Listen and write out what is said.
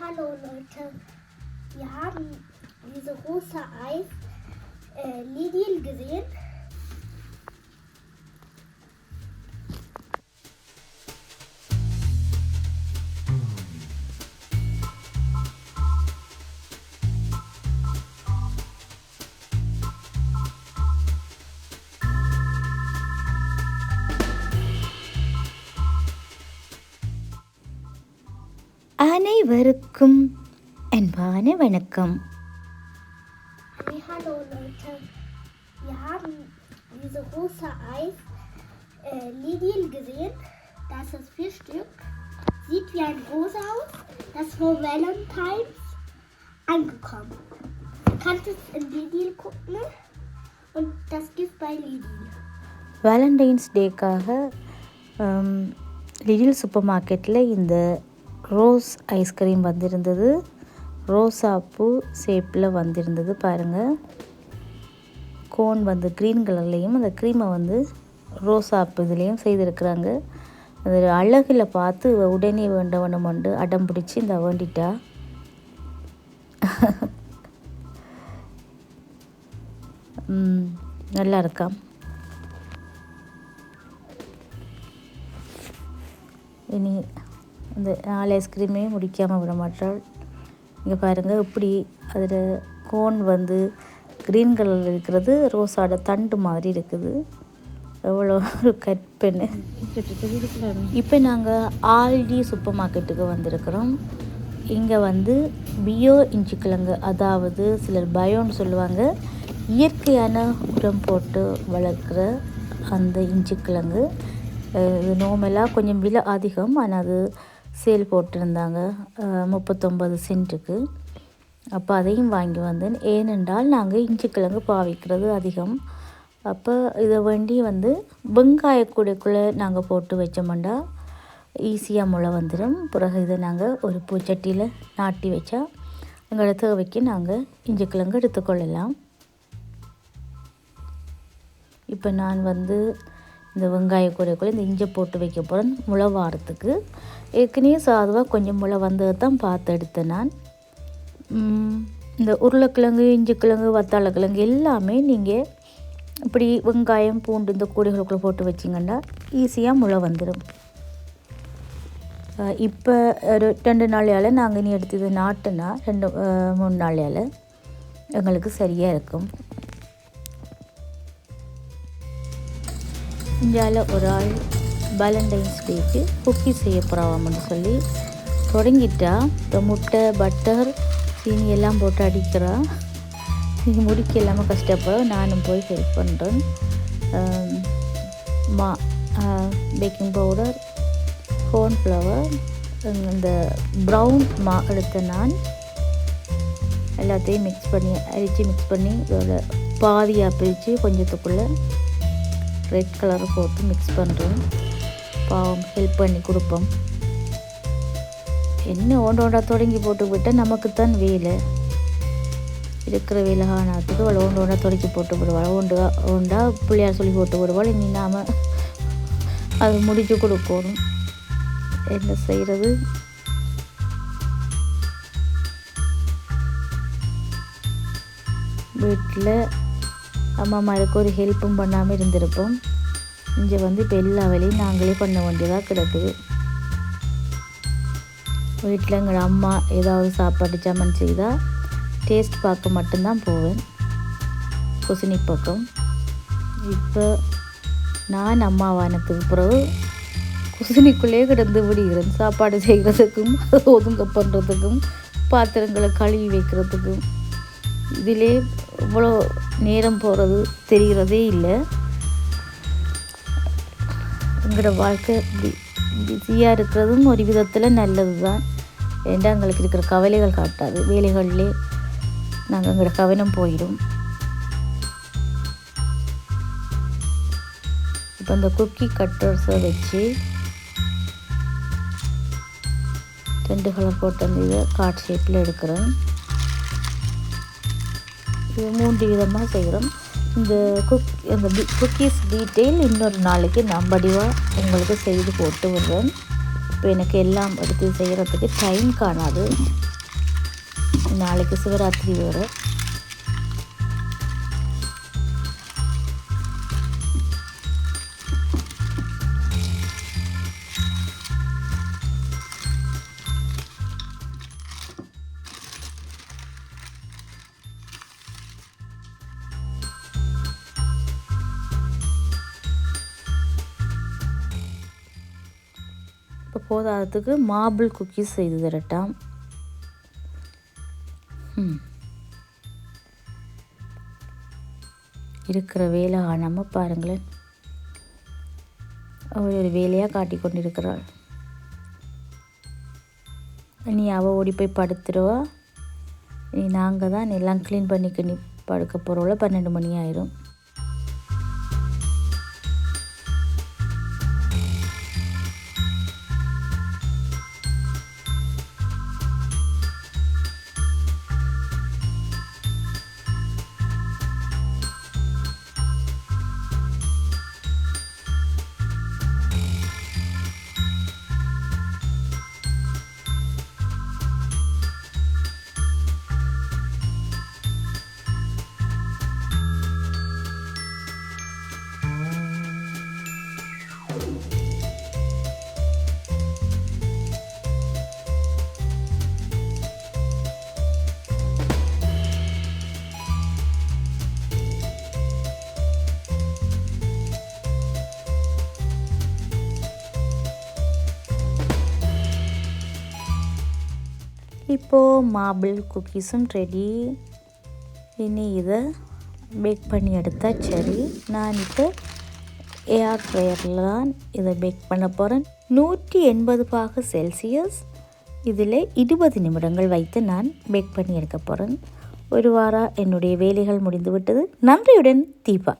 Hallo Leute, wir haben diese rosa Eis Lidl gesehen. அனைவருக்கும் அன்பான வணக்கம். Hallo Leute, wir haben diese rosa Eis Lidl gesehen. Das ist 4 Stück. Sieht wie ein Rosa aus. Das ist vor Valentine's angekommen. Du kannst es in Lidl gucken und das gibt bei Lidl. Valentine's டேக்காக Lidl super மார்க்கெட்டில் இந்த rose ice cream வந்திருந்தது. ரோசாப்பூ ஷேப்பில் வந்திருந்தது பாருங்கள். Cone வந்து green கலர்லேயும் அந்த க்ரீமை வந்து ரோசாப்பு இதுலேயும் செய்திருக்கிறாங்க. அது அழகில் பார்த்து உடனே வேண்டவனம் வந்து அடம் பிடிச்சி இந்த வேண்டிட்டா. நல்லா இருக்கா. இனி இந்த 4 ஐஸ்கிரீமே முடிக்காமல் விட மாட்டாள். இங்கே பாருங்கள் இப்படி அதில் கோன் வந்து க்ரீன் கலரில் இருக்கிறது ரோஸோட தண்டு மாதிரி இருக்குது. எவ்வளோ ஒரு கற்பனை. இப்போ நாங்கள் ஆல்டி சூப்பர் மார்க்கெட்டுக்கு வந்திருக்கிறோம். இங்கே வந்து பியோ இஞ்சிக்கிழங்கு, அதாவது சிலர் பயோன்னு சொல்லுவாங்க, இயற்கையான உரம் போட்டு வளர்க்குற அந்த இஞ்சிக்கிழங்கு. இது நார்மலாக கொஞ்சம் விலை அதிகம், ஆனால் அது சேல் போட்டிருந்தாங்க 39 சென்ட்டுக்கு. அப்போ அதையும் வாங்கி வந்தேன். ஏனென்றால் நாங்கள் இஞ்சிக்கிழங்கு பாவிக்கிறது அதிகம். அப்போ இதை வேண்டி வந்து வெங்காயக்கூடைக்குள்ளே நாங்கள் போட்டு வச்சோம்னா ஈஸியாக முளை வந்துடும். பிறகு இதை நாங்கள் ஒரு பூச்சட்டியில் நாட்டி வச்சா எங்களோட தேவைக்கு நாங்கள் இஞ்சிக்கிழங்கு எடுத்துக்கொள்ளலாம். இப்போ நான் வந்து இந்த வெங்காய கூடைக்குள்ளே இந்த இஞ்சி போட்டு வைக்க போகிறேன் முளை வாரத்துக்கு. ஏற்கனவே சாதுவாக கொஞ்சம் முளை வந்தது தான் பார்த்து எடுத்தேன் நான். இந்த உருளைக்கிழங்கு, இஞ்சிக்கிழங்கு, வத்தாளக்கிழங்கு எல்லாமே நீங்கள் இப்படி வெங்காயம், பூண்டு இந்த கூடைகளுக்குள்ளே போட்டு வச்சிங்கன்னா ஈஸியாக முளை வந்துடும். இப்போ ஒரு 2 நாளையால் நாங்கள் இனி எடுத்து இதை நாட்டுனா 2-3 நாளையால் எங்களுக்கு சரியாக இருக்கும். இந்தியாவில் ஒரு ஆள் வேலண்டைன்ஸ் டேக்கு குக்கி செய்ய போகிறாவாம்னு சொல்லி தொடங்கிட்டா. இப்போ முட்டை, பட்டர், சீனி எல்லாம் போட்டு அடிக்கிறா. நீங்கள் முடிக்க இல்லாமல் கஷ்டப்படும். நானும் போய் ஹெல்ப் பண்ணுறேன். பேக்கிங் பவுடர், கார்ன்ஃப்ளவர், இந்த ப்ரௌன் மா எடுத்த நான் எல்லாத்தையும் மிக்ஸ் பண்ணி இதோட பாதியாக பிரித்து கொஞ்சத்துக்குள்ளே ரெட் கலரை போட்டு மிக்ஸ் பண்ணுறோம். பாவம் ஹெல்ப் பண்ணி கொடுப்போம். என்ன ஓண்டோண்டா தொடங்கி போட்டு விட்டால் நமக்குத்தான் வேலை இருக்கிற வேலை காணாத்துக்கு அவளை ஓண்டோண்டா தொடக்கி போட்டு விடுவாள். ஓண்டா பிள்ளையார் சொல்லி போட்டு விடுவாள். இனி நாம் அது முடிச்சு கொடுக்கணும். என்ன செய்கிறது? வீட்டில் அம்மாமாருக்கு ஒரு ஹெல்ப்பும் பண்ணாமல் இருந்திருப்போம். இங்கே வந்து இப்போ எல்லா வேலையும் நாங்களே பண்ண வேண்டியதாக கிடக்குது. வீட்டில் எங்கள் அம்மா ஏதாவது சாப்பாடு ஜாமான் செய்தால் டேஸ்ட் பார்க்க மட்டும்தான் போவேன் குசினி பக்கம். இப்போ நான் அம்மாவானத்துக்கு பிறகு குசினிக்குள்ளே கிடந்து விடுகிறேன். சாப்பாடு செய்கிறதுக்கும் ஒதுங்க பண்ணுறதுக்கும் பாத்திரங்களை கழுவி வைக்கிறதுக்கும் இதிலே இவ்வளோ நேரம் போகிறது தெரிகிறதே இல்லை. எங்களோட வாழ்க்கை இப்படி பிஸியாக இருக்கிறதும் ஒரு விதத்தில் நல்லது தான். ஏன்னா எங்களுக்கு இருக்கிற கவலைகள் காட்டாது. வேலைகள்லே நாங்கள் எங்களோட கவனம் போயிடும். இப்போ இந்த குக்கி கட்டர்ஸை வச்சு 2 கலர் போட்டு அந்த இதை கார்ட் ஷேப்பில் எடுக்கிறேன். இது 3 விதமாக செய்கிறோம். இந்த குக்கீஸ் டீட்டெயில் இன்னொரு நாளைக்கு நான் வடிவாக உங்களுக்கு செய்து போட்டு விடுறேன். இப்போ எனக்கு எல்லாம் எடுத்து செய்கிறதுக்கு டைம் காணாது. நாளைக்கு சிவராத்திரி வேறு. இப்போ போதாததுக்கு மார்பிள் குக்கீஸ் செய்து தரட்டாம். இருக்கிற வேலை காணாமல் பாருங்களேன், அவள் ஒரு வேலையாக காட்டி கொண்டிருக்கிறாள். நீ அவள் ஓடி போய் படுத்துருவா. நீ நாங்கள் தான் எல்லாம் க்ளீன் பண்ணிக்க நீ படுக்க போகிறோம்ல 12 மணி ஆயிரும். இப்போது மார்பிள் குக்கீஸும் ரெடி. இனி இதை பேக் பண்ணி எடுத்தால் சரி. நான் இப்போ ஏர் ஃப்ரையரில் தான் இதை பேக் பண்ண போகிறேன். 180 பாக செல்சியஸ். இதில் 20 நிமிடங்கள் வைத்து நான் பேக் பண்ணி எடுக்க போகிறேன். ஒரு வாரம் என்னுடைய வேலைகள் முடிந்துவிட்டது. நன்றியுடன் தீபா.